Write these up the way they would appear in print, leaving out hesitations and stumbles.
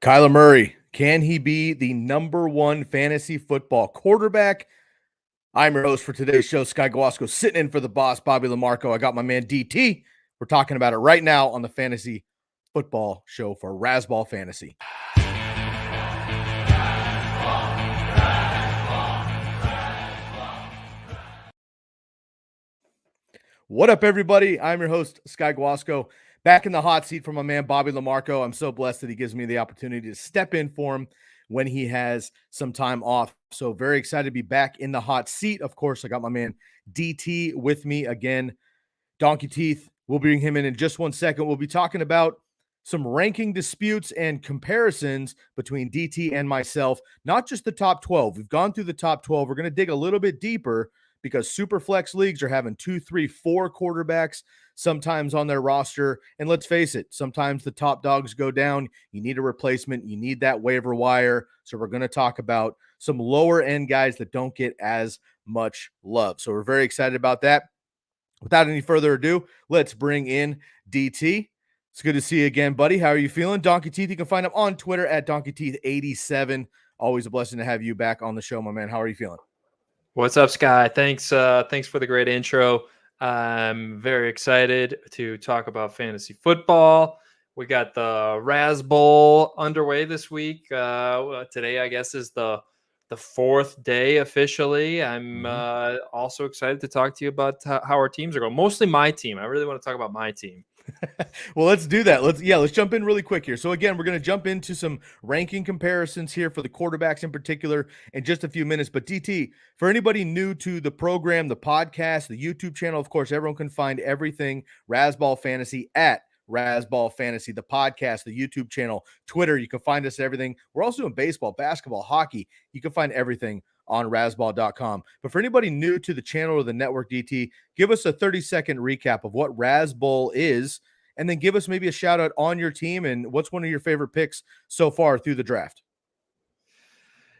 Kyler Murray, can he be the number one fantasy football quarterback? I'm your host for today's show, Sky Guasco, sitting in for the boss, Bobby Lamarco. I got my man DT. We're talking about it right now on the Fantasy Football Show for Razzball Fantasy. What up, everybody? I'm your host, Sky Guasco, back in the hot seat for my man, Bobby Lamarco. I'm so blessed that he gives me the opportunity to step in for him when he has some time off. So very excited to be back in the hot seat. Of course, I got my man DT with me again. DonkeyTeeth, we'll bring him in just 1 second. We'll be talking about some ranking disputes and comparisons between DT and myself, not just the top 12. We've gone through the top 12. We're going to dig a little bit deeper because super flex leagues are having 2, 3, 4 quarterbacks sometimes on their roster. And let's face it, sometimes the top dogs go down. You need a replacement. You need that waiver wire. So we're going to talk about some lower end guys that don't get as much love. So we're very excited about that. Without any further ado, let's bring in DT. It's good to see you again, buddy. How are you feeling? DonkeyTeeth, you can find him on Twitter at DonkeyTeeth87. Always a blessing to have you back on the show, my man. How are you feeling? What's up, Sky? Thanks for the great intro. I'm very excited to talk about fantasy football. We got the Razzball underway this week. Today, I guess, is the fourth day officially. I'm also excited to talk to you about how our teams are going. Mostly my team. I really want to talk about my team. Well, let's do that. Let's jump in really quick here. So again, we're going to jump into some ranking comparisons here for the quarterbacks in particular in just a few minutes. But DT, for anybody new to the program, the podcast, the YouTube channel, of course, everyone can find everything Razzball Fantasy at Razzball Fantasy, the podcast, the YouTube channel, Twitter. You can find us everything. We're also doing baseball, basketball, hockey. You can find everything on Razzball.com. But for anybody new to the channel or the network, DT, give us a 30-second recap of what Razzball is, and then give us maybe a shout out on your team and what's one of your favorite picks so far through the draft.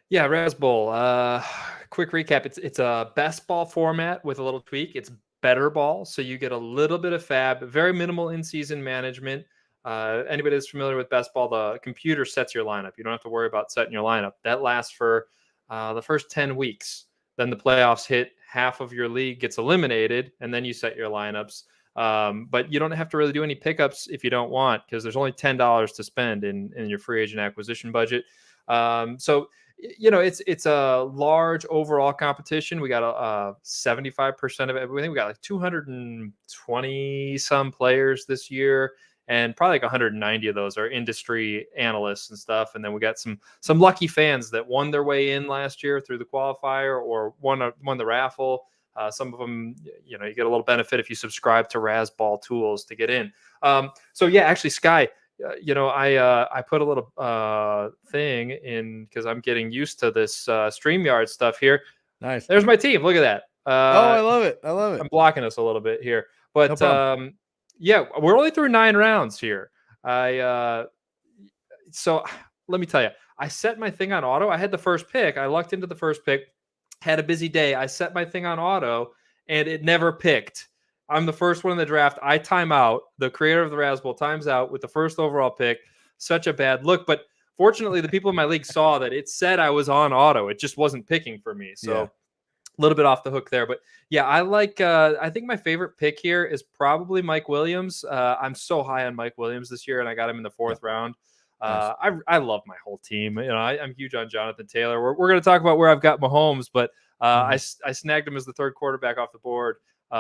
Yeah, Razzball. Quick recap. It's a best ball format with a little tweak. It's better ball, so you get a little bit of fab, very minimal in-season management. Anybody that's familiar with best ball, the computer sets your lineup. You don't have to worry about setting your lineup. That lasts for the first 10 weeks. Then the playoffs hit, half of your league gets eliminated, and then you set your lineups. But you don't have to really do any pickups if you don't want, because there's only $10 to spend in your free agent acquisition budget. So, you know, it's a large overall competition. We got 75% of everything. We got like 220 some players this year, and probably like 190 of those are industry analysts and stuff. And then we got some lucky fans that won their way in last year through the qualifier or won the raffle. Some of them, you know, you get a little benefit if you subscribe to Razzball tools to get in. So yeah, actually, Sky, you know, I put a little thing in because I'm getting used to this StreamYard stuff here. Nice. There's my team. Look at that. I love it. I love it. I'm blocking us a little bit here, but No yeah, we're only through 9 rounds here. So let me tell you, I set my thing on auto. I had the first pick. I lucked into the first pick. Had a busy day. I set my thing on auto, and it never picked. I'm the first one in the draft. I time out. The creator of the Razzball times out with the first overall pick. Such a bad look. But fortunately, the people in my league saw that it said I was on auto. It just wasn't picking for me. So a little bit off the hook there. But yeah, I like I think my favorite pick here is probably Mike Williams. I'm so high on Mike Williams this year, and I got him in the 4th round. I love my whole team. You know, I'm huge on Jonathan Taylor. We're going to talk about where I've got Mahomes, but I snagged him as the 3rd quarterback off the board.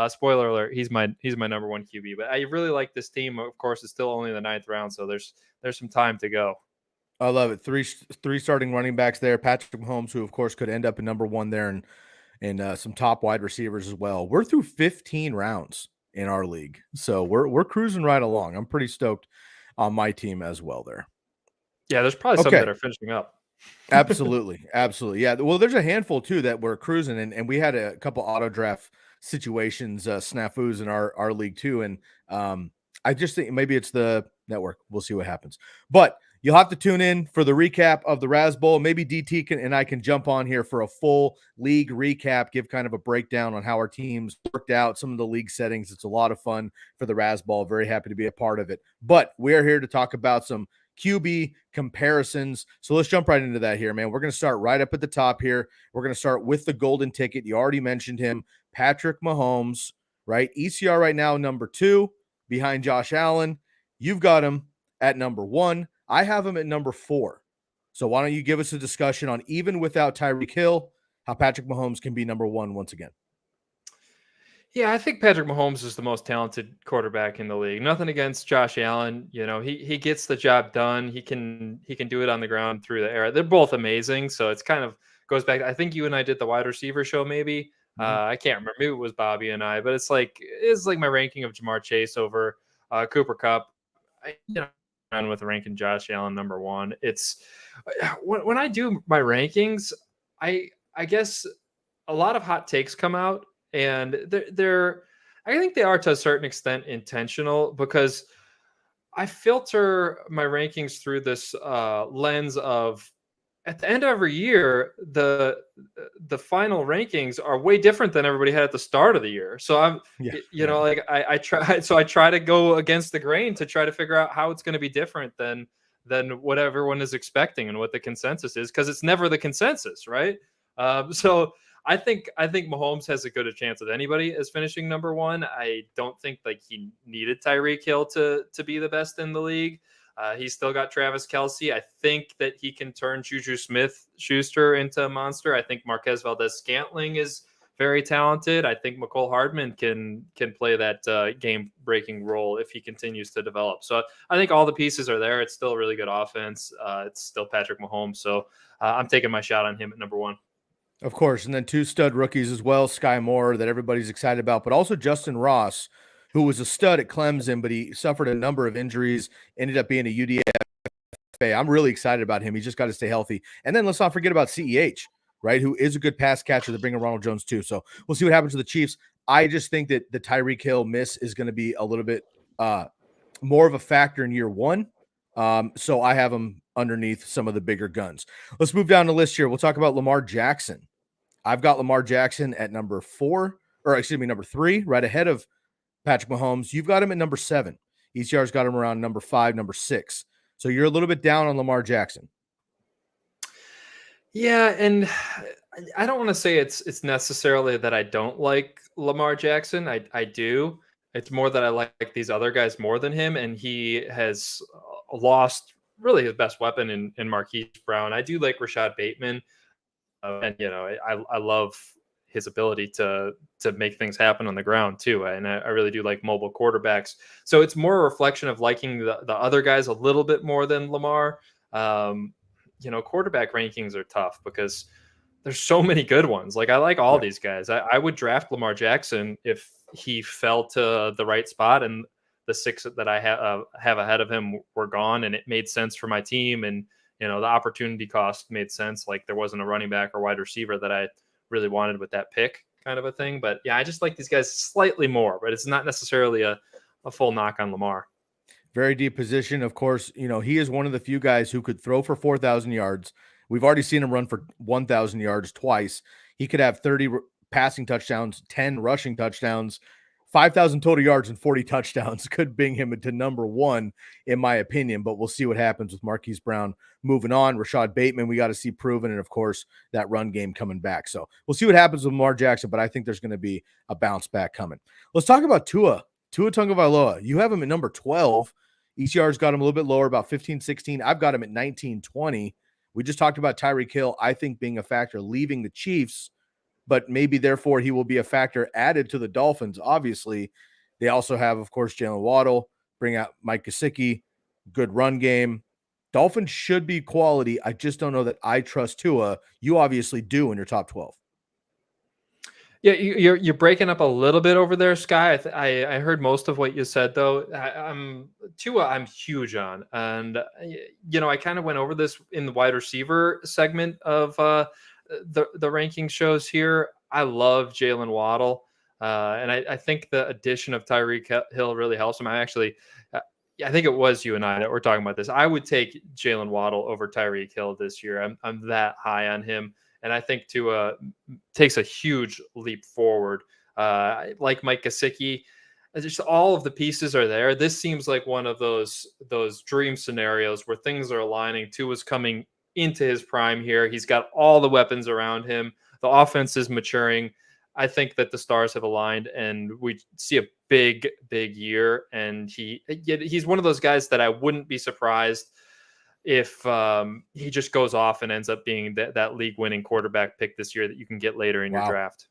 Spoiler alert, he's my number 1 QB. But I really like this team. Of course, it's still only in the 9th round, so there's some time to go. I love it. Three starting running backs there. Patrick Mahomes, who of course could end up in number 1 there, and some top wide receivers as well. We're through 15 rounds in our league, so we're cruising right along. I'm pretty stoked on my team as well there. Yeah, there's probably some that are finishing up. Absolutely. Yeah. Well, there's a handful too that we're cruising, and we had a couple auto draft situations, snafus in our league too. And I just think maybe it's the network. We'll see what happens. But you'll have to tune in for the recap of the Razzball. Maybe DT and I can jump on here for a full league recap, give kind of a breakdown on how our teams worked out, some of the league settings. It's a lot of fun for the Razzball. Very happy to be a part of it. But we're here to talk about some QB comparisons. So let's jump right into that here, man. We're going to start right up at the top here. We're going to start with the golden ticket. You already mentioned him, Patrick Mahomes, right? ECR right now, number 2 behind Josh Allen. You've got him at number 1. I have him at number 4. So why don't you give us a discussion on, even without Tyreek Hill, how Patrick Mahomes can be number 1 once again? Yeah, I think Patrick Mahomes is the most talented quarterback in the league. Nothing against Josh Allen. You know, he gets the job done. He can do it on the ground, through the air. They're both amazing. So it's kind of goes back. I think you and I did the wide receiver show, maybe. I can't remember. Maybe it was Bobby and I, but it's like my ranking of Jamar Chase over Cooper Kupp. On with ranking Josh Allen number 1. It's when I do my rankings, I guess a lot of hot takes come out, and they're I think they are to a certain extent intentional, because I filter my rankings through this lens of, at the end of every year, the final rankings are way different than everybody had at the start of the year. So I try to go against the grain to try to figure out how it's going to be different than what everyone is expecting and what the consensus is, because it's never the consensus, right? So I think Mahomes has as good a chance as anybody as finishing number 1. I don't think like he needed Tyreek Hill to be the best in the league. He's still got Travis Kelce. I think that he can turn Juju Smith-Schuster into a monster. I think Marquez Valdez-Scantling is very talented. I think McCole Hardman can play that game-breaking role if he continues to develop. So I think all the pieces are there. It's still a really good offense. It's still Patrick Mahomes. So I'm taking my shot on him at number 1. Of course, and then 2 stud rookies as well, Sky Moore, that everybody's excited about, but also Justin Ross, who was a stud at Clemson, but he suffered a number of injuries, ended up being a UDFA. I'm really excited about him. He's just got to stay healthy. And then let's not forget about CEH, right, who is a good pass catcher. They're bringing Ronald Jones too. So we'll see what happens to the Chiefs. I just think that the Tyreek Hill miss is going to be a little bit more of a factor in year 1. So I have him underneath some of the bigger guns. Let's move down the list here. We'll talk about Lamar Jackson. I've got Lamar Jackson at number 3, right ahead of Patrick Mahomes. You've got him at number 7. ECR's got him around number 5, number 6. So you're a little bit down on Lamar Jackson. Yeah, and I don't want to say it's necessarily that I don't like Lamar Jackson. I do. It's more that I like these other guys more than him, and he has lost really his best weapon in Marquise Brown. I do like Rashad Bateman. And I love his ability to make things happen on the ground too. And I really do like mobile quarterbacks. So it's more a reflection of liking the other guys a little bit more than Lamar. Quarterback rankings are tough because there's so many good ones. Like I like all these guys. I would draft Lamar Jackson if he fell to the right spot and the 6 that I have ahead of him were gone, and it made sense for my team, and the opportunity cost made sense. Like there wasn't a running back or wide receiver that I really wanted with that pick, kind of a thing. But yeah, I just like these guys slightly more, but it's not necessarily a full knock on Lamar. Very deep position. Of course, he is one of the few guys who could throw for 4,000 yards. We've already seen him run for 1,000 yards twice. He could have 30 passing touchdowns, 10 rushing touchdowns, 5,000 total yards and 40 touchdowns. Could bring him into number 1, in my opinion, but we'll see what happens with Marquise Brown moving on. Rashad Bateman, we got to see proven, and of course, that run game coming back. So we'll see what happens with Lamar Jackson, but I think there's going to be a bounce back coming. Let's talk about Tua Tagovailoa. You have him at number 12. ECR's got him a little bit lower, about 15, 16. I've got him at 19, 20. We just talked about Tyreek Hill, I think, being a factor leaving the Chiefs, but maybe therefore he will be a factor added to the Dolphins. Obviously, they also have, of course, Jalen Waddle, bring out Mike Gesicki, good run game. Dolphins should be quality. I just don't know that I trust Tua. You obviously do in your top 12. Yeah, you're breaking up a little bit over there, Sky. I heard most of what you said, though. Tua, I'm huge on, and I kind of went over this in the wide receiver segment of the ranking shows here. I love Jalen Waddle, and I think the addition of Tyreek Hill really helps him. I think it was you and I that were talking about this. I would take Jalen Waddle over Tyreek Hill this year. I'm that high on him. And I think Tua takes a huge leap forward. Like Mike Gesicki, just all of the pieces are there. This seems like one of those dream scenarios where things are aligning. Tua's coming into his prime here. He's got all the weapons around him. The offense is maturing. I think that the stars have aligned, and we see a big year. And he's one of those guys that I wouldn't be surprised if he just goes off and ends up being that league-winning quarterback pick this year that you can get later in your draft.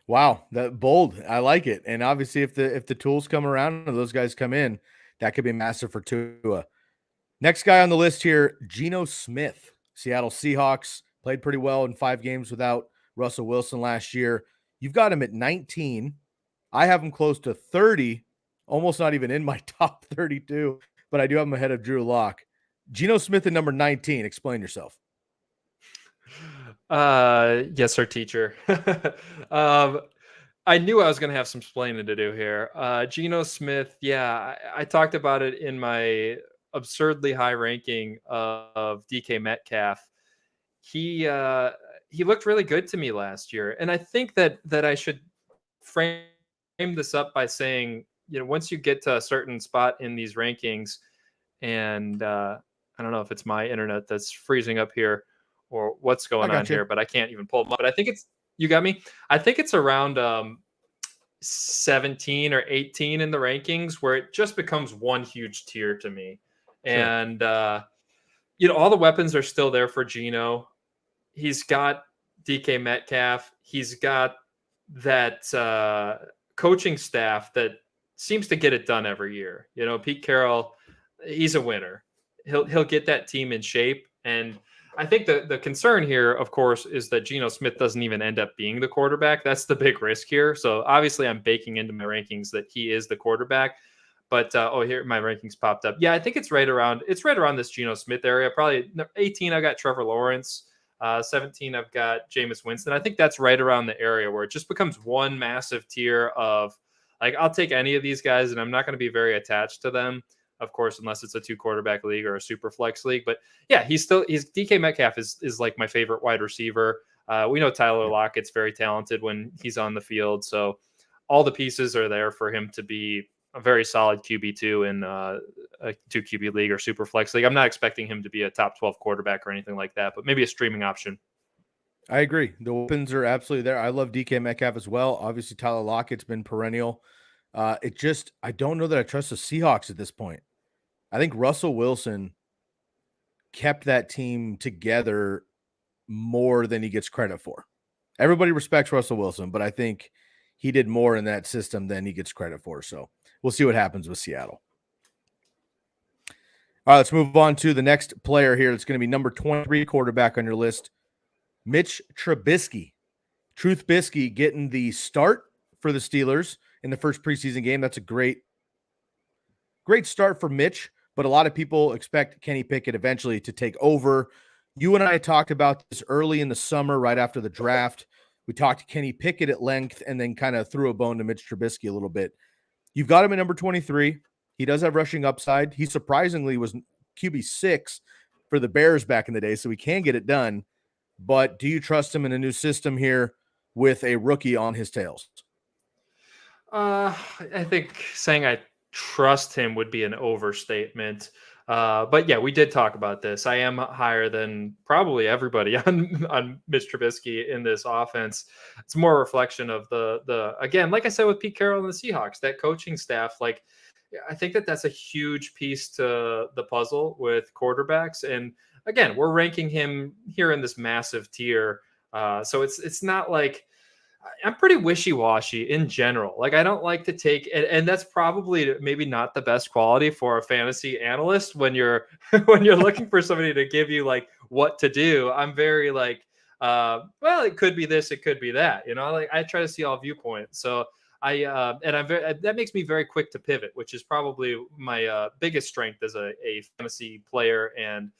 Wow, that bold. I like it. And obviously, if the tools come around and those guys come in, that could be massive for Tua. Next guy on the list here, Geno Smith, Seattle Seahawks, played pretty well in 5 games without Russell Wilson last year. You've got him at 19. I have him close to 30, almost not even in my top 32, but I do have him ahead of Drew Lock. Geno Smith at number 19. Explain yourself. Yes, sir, teacher. I knew I was going to have some explaining to do here. Geno Smith, yeah, I talked about it in my absurdly high ranking of DK Metcalf. He looked really good to me last year, and I think that I should frame this up by saying, once you get to a certain spot in these rankings, and I don't know if it's my internet that's freezing up here or what's going on here, but I can't even pull them up. But I think you got me. I think it's around 17 or 18 in the rankings where it just becomes one huge tier to me. Sure. And, all the weapons are still there for Geno. He's got DK Metcalf. He's got that coaching staff that seems to get it done every year. Pete Carroll, he's a winner. He'll get that team in shape. And I think the concern here, of course, is that Geno Smith doesn't even end up being the quarterback. That's the big risk here. So obviously I'm baking into my rankings that he is the quarterback. But here my rankings popped up. Yeah, I think it's right around this Geno Smith area. Probably 18, I've got Trevor Lawrence. 17, I've got Jameis Winston. I think that's right around the area where it just becomes one massive tier of, like, I'll take any of these guys and I'm not going to be very attached to them. Of course, unless it's a 2-quarterback league or a super flex league. But yeah, he's DK Metcalf is like my favorite wide receiver. We know Tyler Lockett's very talented when he's on the field. So all the pieces are there for him to be a very solid QB2 in a 2 QB league or super flex league. I'm not expecting him to be a top 12 quarterback or anything like that, but maybe a streaming option. I agree. The weapons are absolutely there. I love DK Metcalf as well. Obviously, Tyler Lockett's been perennial. I don't know that I trust the Seahawks at this point. I think Russell Wilson kept that team together more than he gets credit for. Everybody respects Russell Wilson, but I think he did more in that system than he gets credit for. So we'll see what happens with Seattle. All right, let's move on to the next player here. It's going to be number 23 quarterback on your list, Mitch Trubisky. Trubisky getting the start for the Steelers in the first preseason game. That's a great start for Mitch, but a lot of people expect Kenny Pickett eventually to take over. You and I talked about this early in the summer, right after the draft. We talked to Kenny Pickett at length and then kind of threw a bone to Mitch Trubisky a little bit. You've got him at number 23. He does have rushing upside. He surprisingly was QB6 for the Bears back in the day, so he can get it done. But do you trust him in a new system here with a rookie on his tails? I think saying I trust him would be an overstatement. But yeah, we did talk about this. I am higher than probably everybody on Mitch Trubisky in this offense. It's more a reflection of the again, like I said with Pete Carroll and the Seahawks, that coaching staff. Like, I think that's a huge piece to the puzzle with quarterbacks. And again, we're ranking him here in this massive tier. So it's not like, I'm pretty wishy-washy in general. Like, I don't like to take, and that's probably maybe not the best quality for a fantasy analyst when you're looking for somebody to give you like what to do. I'm very like, well, it could be this, it could be that. Like, I try to see all viewpoints. So that makes me very quick to pivot, which is probably my biggest strength as a fantasy player and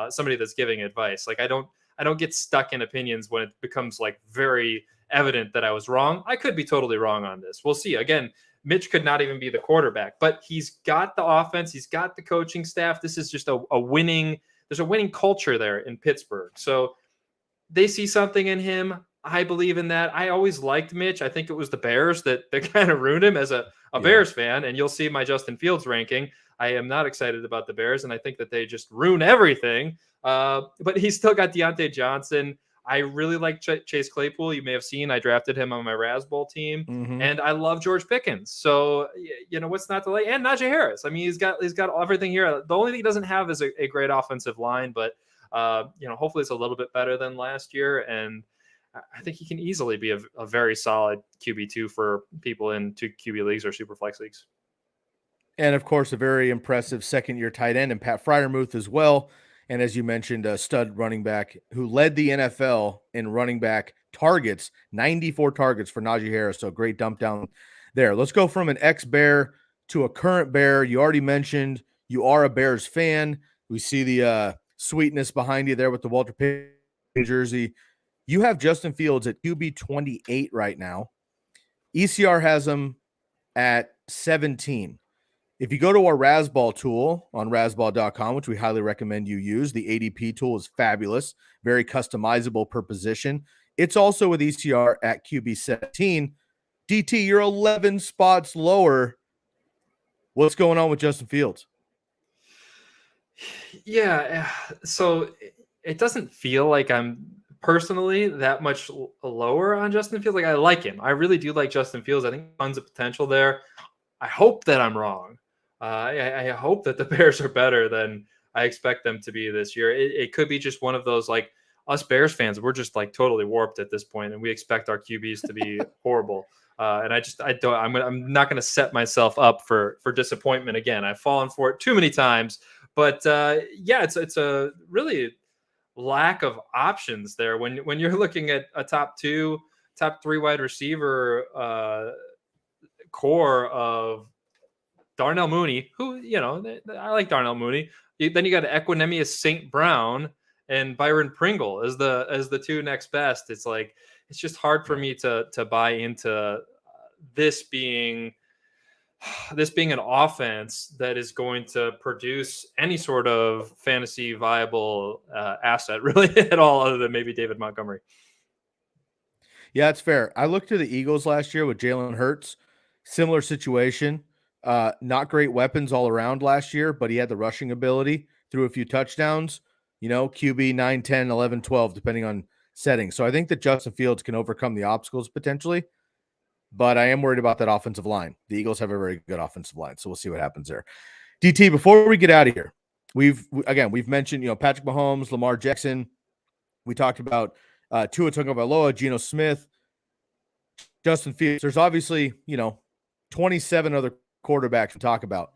somebody that's giving advice. Like, I don't get stuck in opinions when it becomes like very evident that I was wrong. I could be totally wrong on this. We'll see. Again, Mitch could not even be the quarterback, but he's got the offense. He's got the coaching staff. This is just a winning. There's a winning culture there in Pittsburgh. So they see something in him. I believe in that. I always liked Mitch. I think it was the Bears that kind of ruined him as a Bears fan. And you'll see my Justin Fields ranking. I am not excited about the Bears, and I think that they just ruin everything. But he's still got Deontay Johnson. I really like Chase Claypool. You may have seen I drafted him on my Razzball team, and I love George Pickens. So what's not to like? And Najee Harris. I mean, he's got everything here. The only thing he doesn't have is a great offensive line, but hopefully it's a little bit better than last year. And I think he can easily be a very solid QB2 for people in 2 QB leagues or super flex leagues. And of course, a very impressive second-year tight end, and Pat Freiermuth as well. And as you mentioned, a stud running back who led the NFL in running back targets, 94 targets for Najee Harris. So great dump down there. Let's go from an ex-Bear to a current Bear. You already mentioned you are a Bears fan. We see the sweetness behind you there with the Walter Payton jersey. You have Justin Fields at QB 28 right now. ECR has him at 17. If you go to our Razzball tool on razzball.com, which we highly recommend you use, the ADP tool is fabulous, very customizable per position. It's also with ECR at QB 17. DT, you're 11 spots lower. What's going on with Justin Fields? Yeah, so it doesn't feel like I'm personally that much lower on Justin Fields. Like, I like him. I really do like Justin Fields. I think tons of potential there. I hope that I'm wrong. I hope that the Bears are better than I expect them to be this year. It could be just one of those, like, us Bears fans, we're just like totally warped at this point, and we expect our QBs to be horrible. And I'm not going to set myself up for disappointment again. I've fallen for it too many times, but it's a really lack of options there when you're looking at a top 3 wide receiver core of Darnell Mooney, who, I like Darnell Mooney. Then you got Equinemius St. Brown and Byron Pringle as the 2 next best. It's like, it's just hard for me to buy into this being an offense that is going to produce any sort of fantasy viable asset really at all, other than maybe David Montgomery. Yeah, it's fair. I looked to the Eagles last year with Jalen Hurts, similar situation. Not great weapons all around last year, but he had the rushing ability, threw a few touchdowns, QB 9, 10, 11, 12, depending on settings. So I think that Justin Fields can overcome the obstacles potentially, but I am worried about that offensive line. The Eagles have a very good offensive line, so we'll see what happens there. DT, before we get out of here, we've mentioned, Patrick Mahomes, Lamar Jackson. We talked about Tua Tagovailoa, Geno Smith, Justin Fields. There's obviously, 27 other quarterbacks to talk about.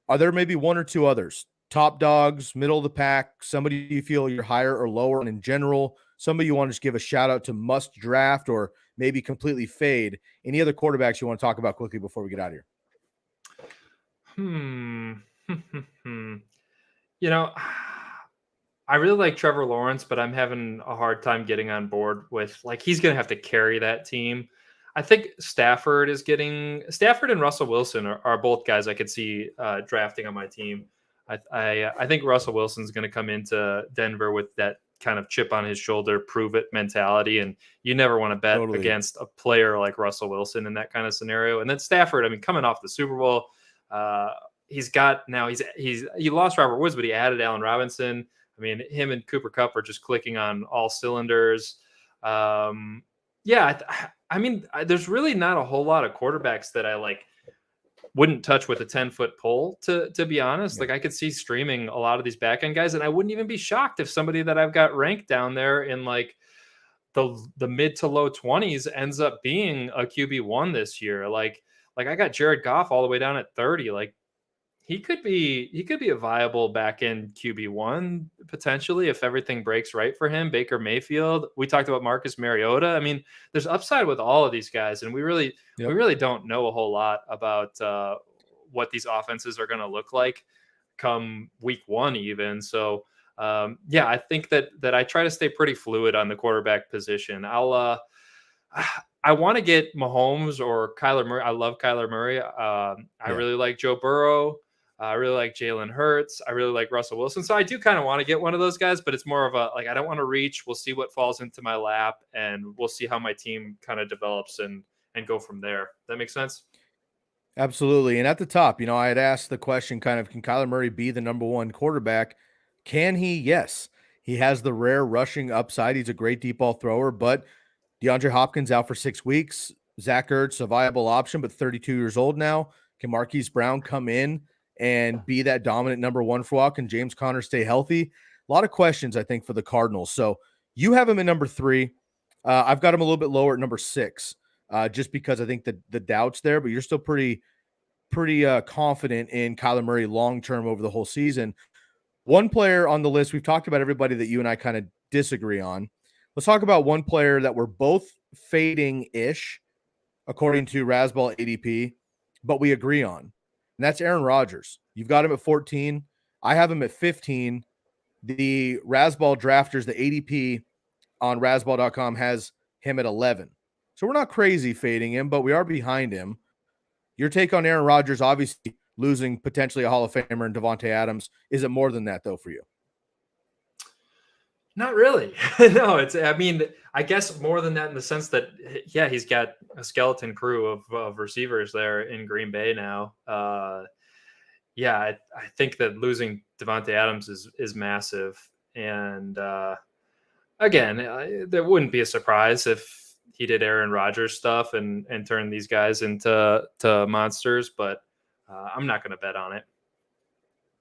Are there maybe 1 or 2 others, top dogs, middle of the pack, somebody you feel you're higher or lower, and in general, somebody you want to just give a shout out to must draft or maybe completely fade? Any other quarterbacks you want to talk about quickly before we get out of here? I really like Trevor Lawrence, but I'm having a hard time getting on board with, like, he's going to have to carry that team. I think Stafford and Russell Wilson are both guys I could see drafting on my team. I think Russell Wilson's going to come into Denver with that kind of chip on his shoulder, prove it mentality. And you never want to bet against a player like Russell Wilson in that kind of scenario. And then Stafford, I mean, coming off the Super Bowl, he lost Robert Woods, but he added Allen Robinson. I mean, him and Cooper Kupp are just clicking on all cylinders. There's really not a whole lot of quarterbacks that I wouldn't touch with a 10-foot pole, to be honest. Like, I could see streaming a lot of these back end guys, and I wouldn't even be shocked if somebody that I've got ranked down there in like the mid to low 20s ends up being a QB1 this year. Like I got Jared Goff all the way down at 30. Like, he could be a viable back end QB1 potentially if everything breaks right for him. Baker Mayfield. We talked about Marcus Mariota. I mean, there's upside with all of these guys, and we really don't know a whole lot about what these offenses are going to look like come week 1 even. So I think that I try to stay pretty fluid on the quarterback position. I want to get Mahomes or Kyler Murray. I love Kyler Murray. I really like Joe Burrow. I really like Jalen Hurts. I really like Russell Wilson. So I do kind of want to get one of those guys, but it's more of a, like, I don't want to reach. We'll see what falls into my lap, and we'll see how my team kind of develops and go from there. That makes sense? Absolutely. And at the top, I had asked the question kind of, can Kyler Murray be the number one quarterback? Can he? Yes. He has the rare rushing upside. He's a great deep ball thrower, but DeAndre Hopkins out for 6 weeks. Zach Ertz, a viable option, but 32 years old now. Can Marquise Brown come in and be that dominant number one for a while? Can James Conner stay healthy? A lot of questions, I think, for the Cardinals. So you have him at number 3. I've got him a little bit lower at number 6, just because I think the doubt's there, but you're still pretty confident in Kyler Murray long-term over the whole season. One player on the list, we've talked about everybody that you and I kind of disagree on. Let's talk about one player that we're both fading-ish, according to Razzball ADP, but we agree on. And that's Aaron Rodgers. You've got him at 14. I have him at 15. The Razzball drafters, the ADP on Razzball.com has him at 11. So we're not crazy fading him, but we are behind him. Your take on Aaron Rodgers, obviously losing potentially a Hall of Famer in Devontae Adams. Is it more than that, though, for you? Not really. No, I guess more than that in the sense that, yeah, he's got a skeleton crew of receivers there in Green Bay now. Yeah, I think that losing Devontae Adams is massive. And again, there wouldn't be a surprise if he did Aaron Rodgers stuff and turned these guys into monsters, but I'm not going to bet on it.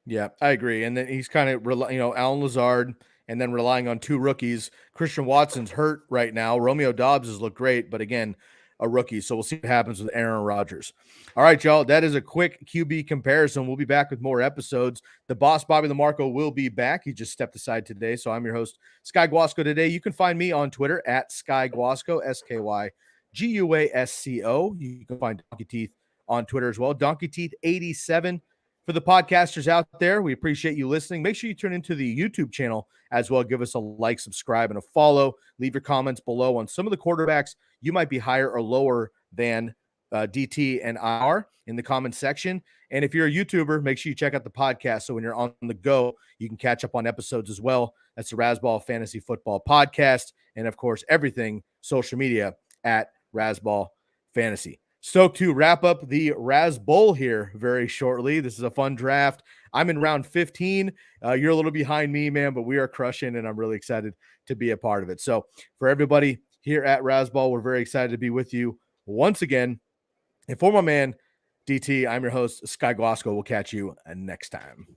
Yeah, I agree. And then he's kind of, Alan Lazard, and then relying on 2 rookies. Christian Watson's hurt right now. Romeo Dobbs has looked great, but again, a rookie. So we'll see what happens with Aaron Rodgers. All right, y'all. That is a quick QB comparison. We'll be back with more episodes. The boss, Bobby Lamarco, will be back. He just stepped aside today. So I'm your host, Sky Guasco today. You can find me on Twitter at Sky Guasco, SkyGuasco. You can find DonkeyTeeth on Twitter as well. DonkeyTeeth87. For the podcasters out there, we appreciate you listening. Make sure you tune into the YouTube channel as well. Give us a like, subscribe, and a follow. Leave your comments below on some of the quarterbacks you might be higher or lower than DT and IR in the comment section. And if you're a YouTuber, make sure you check out the podcast so when you're on the go, you can catch up on episodes as well. That's the Razzball Fantasy Football Podcast. And, of course, everything social media at Razzball Fantasy. Stoked to wrap up the Razzball here very shortly. This is a fun draft. I'm in round 15. You're a little behind me, man, but we are crushing, and I'm really excited to be a part of it. So for everybody here at Razzball, we're very excited to be with you once again. And for my man, DT, I'm your host, Sky Guasco. We'll catch you next time.